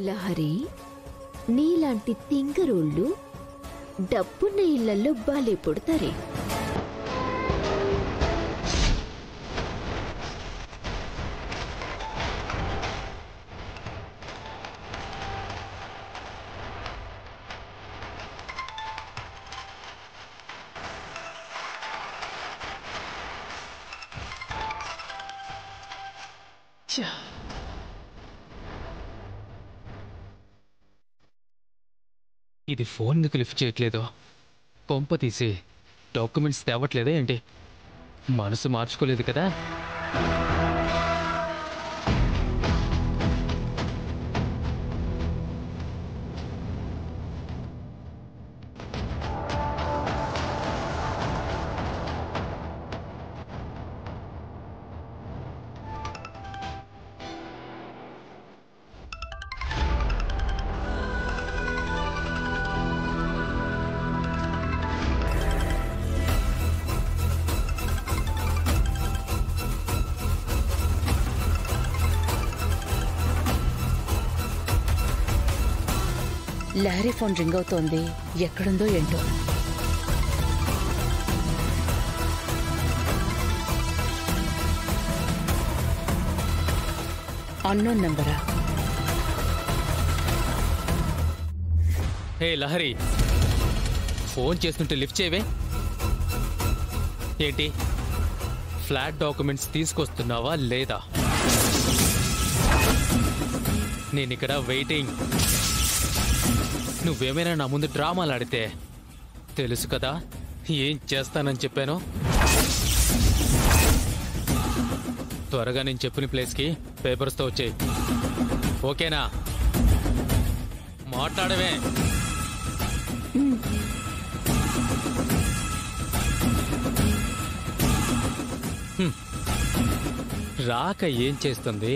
లహరి, నీలాంటి తింగరోళ్ళు డబ్బున్న ఇళ్లలో బాలే పుడతారే. ఇది ఫోన్ ఎందుకు లిఫ్ట్ చేయట్లేదు? కొంప తీసి డాక్యుమెంట్స్ తేవట్లేదా ఏంటి? మనసు మార్చుకోలేదు కదా? లహరి ఫోన్ రింగ్ అవుతోంది. ఎక్కడుందో ఏంటో. అన్నోన్ నంబరా? హే లహరి, ఫోన్ చేస్తుంటే లిఫ్ట్ చేయవే. ఏంటి, ఫ్లాట్ డాక్యుమెంట్స్ తీసుకొస్తున్నావా లేదా? నేనిక్కడ వెయిటింగ్. నువ్వేమైనా నా ముందు డ్రామాలు ఆడితే తెలుసు కదా ఏం చేస్తానని చెప్పాను. త్వరగా నేను చెప్పిన ప్లేస్కి పేపర్స్తో వచ్చేయి, ఓకేనా? మాట్లాడవే. రాక ఏం చేస్తుంది?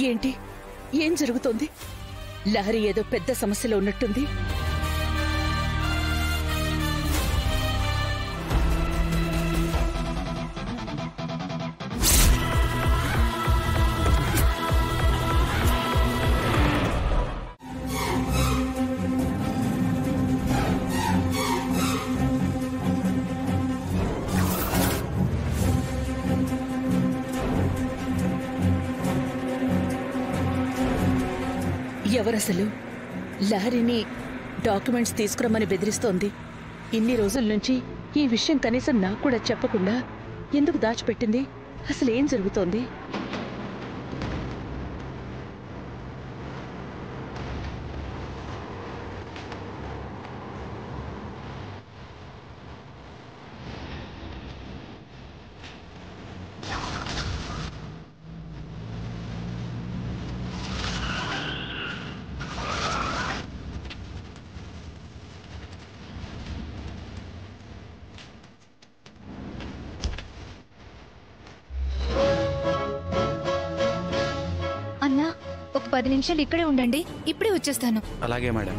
ఏంటి, ఏం జరుగుతోంది? లహరి ఏదో పెద్ద సమస్యలో ఉన్నట్టుంది. ఎవరసలు లహరిని డాక్యుమెంట్స్ తీసుకురమ్మని బెదిరిస్తోంది? ఇన్ని రోజుల నుంచి ఈ విషయం కనీసం నాకు కూడా చెప్పకుండా ఎందుకు దాచిపెట్టింది? అసలు ఏం జరుగుతోంది? అన్నా, ఒక 10 నిమిషాలు ఇక్కడే ఉండండి, ఇప్పుడే వచ్చేస్తాను. అలాగే మేడం.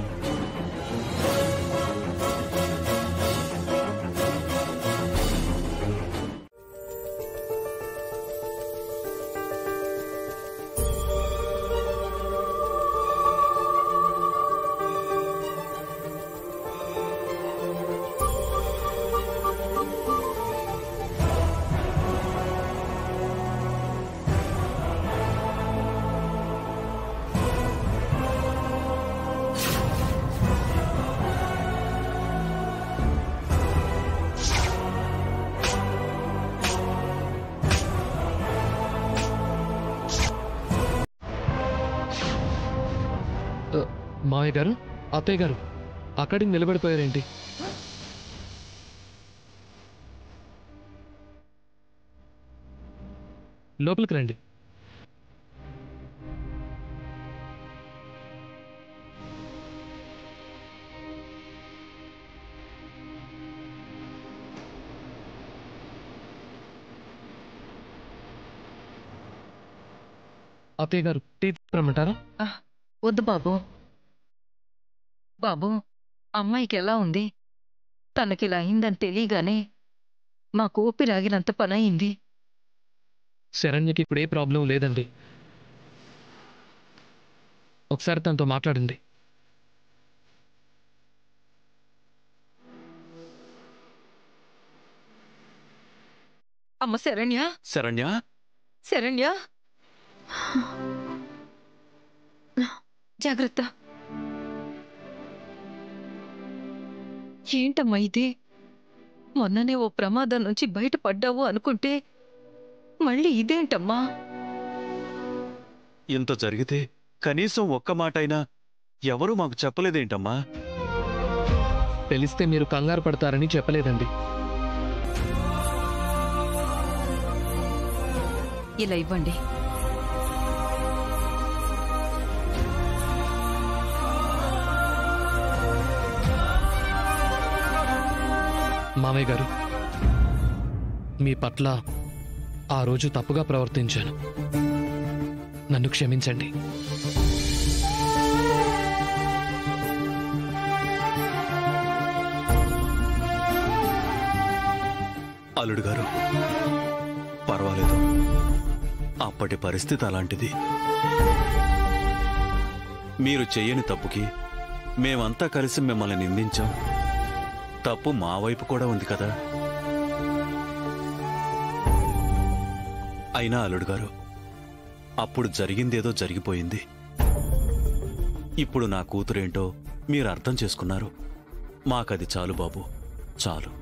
మావయ్య గారు, అత్తయ్య గారు అక్కడికి నిలబడిపోయారేంటి? లోపలికి రండి. అత్తయ్య గారు టీ రమ్మంటారా? వద్దు బాబు. బాబు, అమ్మాయికి ఎలా ఉంది? తనకిలా అయిందని తెలియగానే మాకు ఊపిరాగినంత పనయింది. శరణ్యకి ఇప్పుడు ఏ ప్రాబ్లం లేదండి. ఒకసారి తనతో మాట్లాడండి. అమ్మ శరణ్య, శరణ్య, శరణ్య, జాగ్రత్త. ఏంటమ్మా ఇది? మొన్ననే ఓ ప్రమాదం నుంచి బయటపడ్డావు అనుకుంటే మళ్ళీ ఇదేంటమ్మా? ఇంత జరిగితే కనీసం ఒక్క మాటైనా ఎవరూ మాకు చెప్పలేదేంటమ్మా? తెలిస్తే మీరు కంగారు పడతారని చెప్పలేదండి. ఇలా ఇవ్వండి. మామయ్య గారు, మీ పట్ల ఆ రోజు తప్పుగా ప్రవర్తించాను. నన్ను క్షమించండి. అల్లుడు గారు, పర్వాలేదు. అప్పటి పరిస్థితి అలాంటిది. మీరు చెయ్యని తప్పుకి మేమంతా కలిసి మిమ్మల్ని నిందించాం. తప్పు మా వైపు కూడా ఉంది కదా. అయినా అల్లుడు గారు, అప్పుడు జరిగిందేదో జరిగిపోయింది. ఇప్పుడు నా కూతురేంటో మీరు అర్థం చేసుకున్నారు. మాకది చాలు బాబు, చాలు.